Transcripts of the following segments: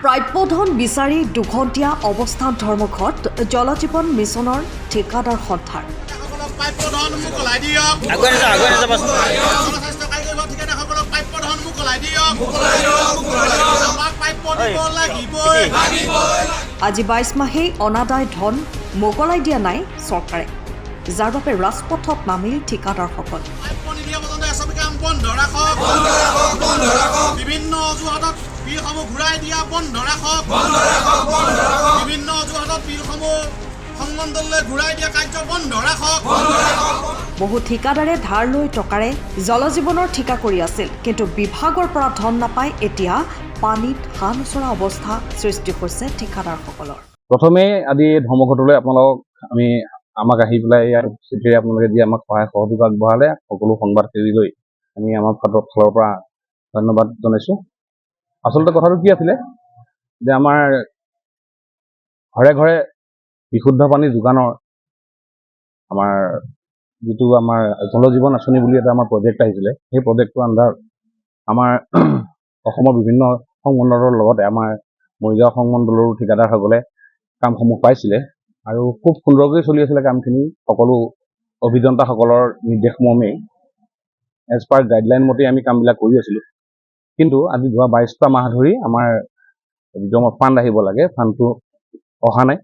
প্ৰাপ্যধন বিচাৰি দুঘণ্টীয়া অৱস্থান ধৰ্মঘট জলজীৱন মিছনৰ ঠিকাদাৰ সন্থাৰ। আজি 22 মাহেই অনাদায় ধন মোকলাই দিয়া নাই চৰকাৰে, যাৰ বাবে ৰাজপথত নামিল ঠিকাদাৰসকল। বিভিন্ন অজুহাতত বিলসমূহ ঘূৰাই দিয়া বন্ধ ৰাখক। বিভিন্ন অজুহাতত বিলসমূহ সংমণ্ডললৈ ঘূৰাই দিয়া কাৰ্য বন্ধ ৰাখক। বহু ঠিকাদাৰে ধাৰ লৈ টকাৰে জলজীৱনৰ ঠিকা কৰি আছিল, কিন্তু বিভাগৰ পৰা ধন নাপাই এতিয়া পানীত হাঁহ নচৰা অৱস্থা সৃষ্টি হৈছে ঠিকাদাৰসকলৰ। প্ৰথমে আজি ধৰ্মঘটলৈ আমাক আহি পেলাই ইয়াৰ চিঠিৰে আপোনালোকে যি আমাক সহায় সহযোগ আগবঢ়ালে সকলো সংবাদসেৱীলৈ আমি আমাৰ ফালৰ পৰা ধন্যবাদ জনাইছোঁ। আচলতে কথাটো কি আছিলে যে আমাৰ ঘৰে ঘৰে বিশুদ্ধ পানী যোগানৰ আমাৰ যিটো আমাৰ জলজীৱন আঁচনি বুলি এটা আমাৰ প্ৰজেক্ট আহিছিলে, সেই প্ৰজেক্টটোৰ আণ্ডাৰত আমাৰ অসমৰ বিভিন্ন সংমণ্ডলৰ লগতে আমাৰ মৰিগাঁও সংমণ্ডলৰো ঠিকাদাৰসকলে কামসমূহ পাইছিলে আৰু খুব সুন্দৰকৈ চলি আছিলে কামখিনি। সকলো অভিযন্তাসকলৰ নিৰ্দেশমৰ্মেই এজ পাৰ গাইডলাইন মতে আমি কামবিলাক কৰি আছিলোঁ। কিন্তু আজি যোৱা 22টা মাহ ধৰি আমাৰ যিটো আমাৰ ফাণ্ড আহিব লাগে, ফাণ্ডটো অহা নাই।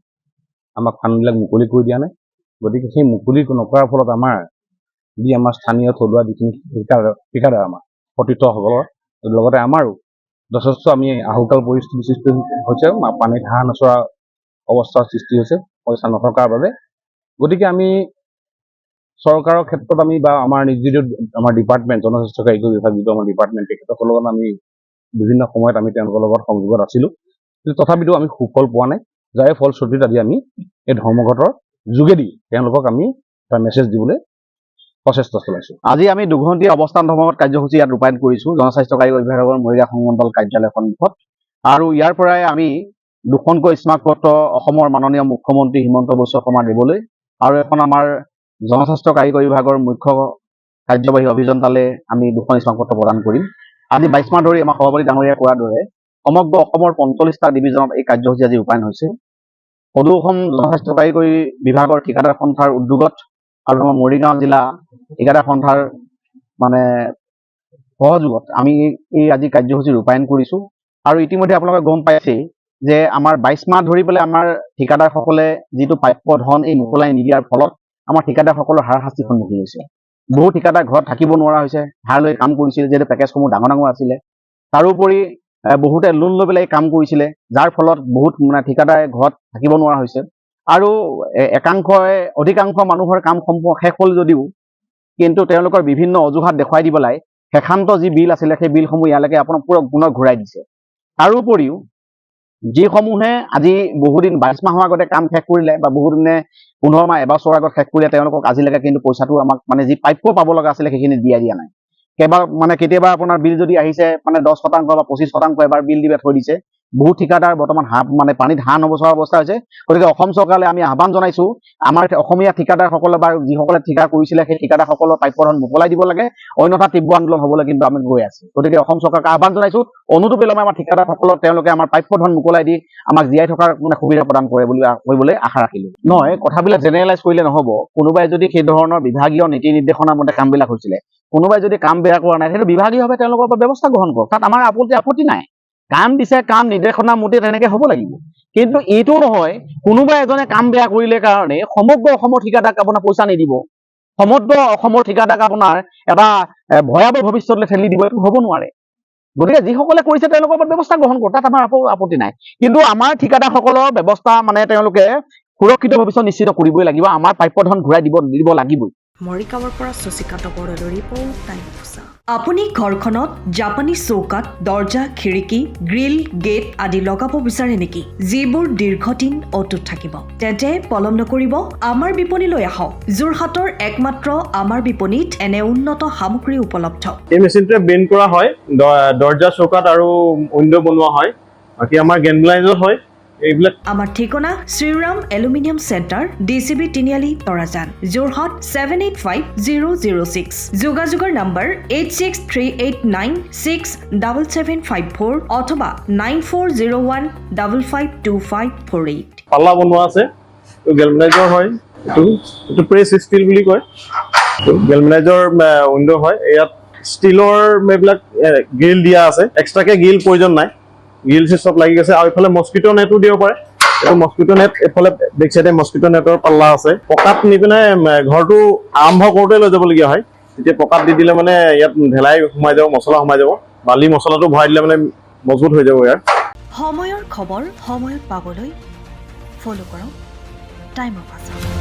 আমাক ফাণ্ডবিলাক মুকলি কৰি দিয়া নাই। গতিকে সেই মুকলি নকৰাৰ ফলত আমাৰ স্থানীয় থলুৱা যিখিনি ঠিকাদাৰ আমাৰ সতীৰ্থসকলৰ লগতে আমাৰো যথেষ্ট আমি আহুকাল পৰিস্থিতিৰ সৃষ্টি হৈছে। পানীত হাঁহ নচৰা অৱস্থাৰ সৃষ্টি হৈছে পইচা নথকাৰ বাবে। গতিকে আমি চৰকাৰৰ ক্ষেত্ৰত বা আমাৰ যিটো আমাৰ ডিপাৰ্টমেণ্ট জনস্বাস্থ্য কাৰিকৰী বিভাগ যিটো আমাৰ ডিপাৰ্টমেণ্ট, তেখেতসকলৰ লগত আমি বিভিন্ন সময়ত তেওঁলোকৰ লগত সংযোগত আছিলোঁ, কিন্তু তথাপিতো আমি সুফল পোৱা নাই। যাৰ ফলশ্ৰুতিত আজি আমি এই ধৰ্মঘটৰ যোগেদি তেওঁলোকক আমি এটা মেছেজ দিবলৈ প্ৰচেষ্টা চলাইছোঁ। আজি আমি দুঘণ্টীয়া অৱস্থান ধৰ্মঘট কাৰ্যসূচী ইয়াত ৰূপায়ণ কৰিছোঁ জনস্বাস্থ্য কাৰিকৰী বিভাগৰ মৰিগাঁও সংমণ্ডল কাৰ্যালয় সন্মুখত। আৰু ইয়াৰ পৰাই আমি দুখনকৈ স্মাৰক পত্ৰ অসমৰ মাননীয় মুখ্যমন্ত্ৰী হিমন্ত বিশ্ব শৰ্মা দিবলৈ আৰু এখন আমাৰ জনস্বাস্থ্য কাৰিকৰী বিভাগৰ মুখ্য কাৰ্যবাহী অভিযন্তালৈ আমি দুখন স্মাৰক পত্ৰ প্ৰদান কৰিম। আজি 22 মাহ ধৰি আমাৰ সভাপতি ডাঙৰীয়াই কোৱাৰ দৰে সমগ্ৰ অসমৰ 45টা ডিভিজনত এই কাৰ্যসূচী আজি ৰূপায়ণ হৈছে। সদৌ অসম জনস্বাস্থ্য কাৰিকৰী বিভাগৰ ঠিকাদাৰ সন্থাৰ উদ্যোগত আৰু আমাৰ মৰিগাঁও জিলা ঠিকাদাৰ সন্থাৰ সহযোগত আমি এই আজি কাৰ্যসূচী ৰূপায়ণ কৰিছোঁ। আৰু ইতিমধ্যে আপোনালোকে গম পাইছেই যে আমাৰ 22 মাহ ধৰি পেলাই আমাৰ ঠিকাদাৰসকলে যিটো প্ৰাপ্য ধন এই মোকলাই নিদিয়াৰ ফলত আমাৰ ঠিকাদাৰসকলৰ হাৰাশাস্তিৰ সন্মুখীন হৈছে। বহু ঠিকাদাৰ ঘৰত থাকিব নোৱাৰা হৈছে, ধাৰ লৈ কাম কৰিছিল যিহেতু পেকেজসমূহ ডাঙৰ ডাঙৰ আছিলে। তাৰোপৰি বহুতে লোন লৈ পেলাই কাম কৰিছিলে, যাৰ ফলত বহুত ঠিকাদাৰে ঘৰত থাকিব নোৱাৰা হৈছে। আৰু অধিকাংশ মানুহৰ কাম শেষ হ'ল যদিও কিন্তু তেওঁলোকৰ বিভিন্ন অজুহাত দেখুৱাই দি পেলাই শেষান্ত যি বিল আছিলে সেই বিলসমূহ ইয়ালৈকে আপোনাৰ পুনৰ ঘূৰাই দিছে। তাৰোপৰিও যিসমূহে আজি বহুদিন 22 মাহৰ আগতে কাম শেষ কৰিলে বা বহুদিনে 15 মাহ এবছৰৰ আগত শেষ কৰিলে, তেওঁলোকক আজিলৈকে কিন্তু পইচাটো আমাক যি প্ৰাপ্য পাব লগা আছিলে সেইখিনি দিয়া নাই। কেতিয়াবা আপোনাৰ বিল যদি আহিছে 10% বা 25% এবাৰ বিল দিবে থৈ দিছে। বহু ঠিকাদাৰ বৰ্তমান পানীত হাঁহ নবচৰা অৱস্থা হৈছে। গতিকে অসম চৰকাৰলৈ আমি আহ্বান জনাইছোঁ, আমাৰ অসমীয়া ঠিকাদাৰসকলে বা যিসকলে ঠিকা কৰিছিলে সেই ঠিকাদাৰসকলৰ প্ৰাপ্য ধন মোকলাই দিব লাগে, অন্যথা তীব্ৰ আন্দোলন হ'বলৈ কিন্তু আমি গৈ আছোঁ। গতিকে অসম চৰকাৰক আহ্বান জনাইছোঁ, অনুটোপেলমে আমাৰ ঠিকাদাৰসকলক তেওঁলোকে আমাৰ প্ৰাপ্য ধন মোকলাই দি আমাক জীয়াই থকাৰ সুবিধা প্ৰদান কৰিবলৈ আশা ৰাখিলোঁ। নহয়, কথাবিলাক জেনেৰেলাইজ কৰিলে নহ'ব। কোনোবাই যদি সেই ধৰণৰ বিভাগীয় নীতি নিৰ্দেশনাৰ মতে কামবিলাক হৈছিলে, কোনোবাই যদি কাম বেয়া কৰা নাই, সেইটো বিভাগীয়ভাৱে তেওঁলোকৰ ওপৰত ব্যৱস্থা গ্ৰহণ কৰক, তাত আমাৰ আপত্তি নাই। কাম দিছে, কাম নিৰ্দেশনা মতে তেনেকে হ'ব লাগিব। কিন্তু এইটো নহয় কোনোবা এজনে কাম বেয়া কৰিলে কাৰণে সমগ্ৰ অসমৰ ঠিকাদাৰক আপোনাৰ পইচা নিদিব, সমগ্ৰ অসমৰ ঠিকাদাৰক আপোনাৰ এটা ভয়াৱহ ভৱিষ্যতলৈ ঠেলি দিব, এইটো হ'ব নোৱাৰে। গতিকে যিসকলে কৰিছে তেওঁলোকৰ ওপৰত ব্যৱস্থা গ্ৰহণ কৰক, তাত আমাৰ আপত্তি নাই। কিন্তু আমাৰ ঠিকাদাৰসকলৰ ব্যৱস্থা তেওঁলোকে সুৰক্ষিত ভৱিষ্যত নিশ্চিত কৰিবই লাগিব। আমাৰ প্ৰাপ্য ধন ঘূৰাই দিব লাগিবই। মৰিগাঁৱৰ পৰা শশীকান্ত বড়োৰ ৰিপৰ্ট, টাইম নিউজ। আপুনি ঘৰখনত জাপানী চৌকাত দৰ্জা, খিৰিকী, গ্ৰিল, গেট আদি লগাব বিচাৰে নেকি, যিবোৰ দীৰ্ঘদিন অটুট থাকিব? তেন্তে পলম নকৰিব, আমাৰ বিপণীলৈ আহক। যোৰহাটৰ একমাত্ৰ আমাৰ বিপণীত এনে উন্নত সামগ্ৰী উপলব্ধ। এই মেচিনটোৱে বেণ্ড কৰা হয়, দৰ্জা, চৌকাত আৰু উইণ্ডো বনোৱা হয়। বাকী আমাৰ গেনব্লাইজত হয়, এইবিলাক আমাৰ ঠিকনা শ্ৰীৰাম এলুমিনিয়াম চেণ্টাৰ DCB তিনিআলি তৰাজান যোৰহাট 785006 যোগাযোগৰ নম্বৰ 8638967754 অথবা 9401552548 পাল্লা বনোৱা আছে এইটো গেলভেনাইজৰ হয় এইটো প্ৰেছ ষ্টীল বুলি কয় গেলভেনাইজৰ উইণ্ড' হয় ইয়াত ষ্টীলৰ এইবিলাক গ্ৰিল দিয়া আছে এক্সট্ৰাকে গ্ৰিল প্ৰয়োজন নাই গ্ৰিল চব লাগি গৈছে আৰু এইফালে মস্কিটো নেটো দিব পাৰে এইটো মস্কিটো নেট এইফালে বেক চাইডে মস্কিটো নেটৰ পাল্লা আছে পকাত নি পিনে ঘৰটো আৰম্ভ কৰোঁতে লৈ যাবলগীয়া হয় তেতিয়া পকাত দি দিলে মানে ইয়াত ঢেলাই সোমাই যাব মছলা সোমাই যাব বালি মছলাটো ভৰাই দিলে মানে মজবুত হৈ যাব ইয়াৰ সময়ৰ খবৰ সময়ত পাবলৈ ফ'ল' কৰক টাইম অফ আছাম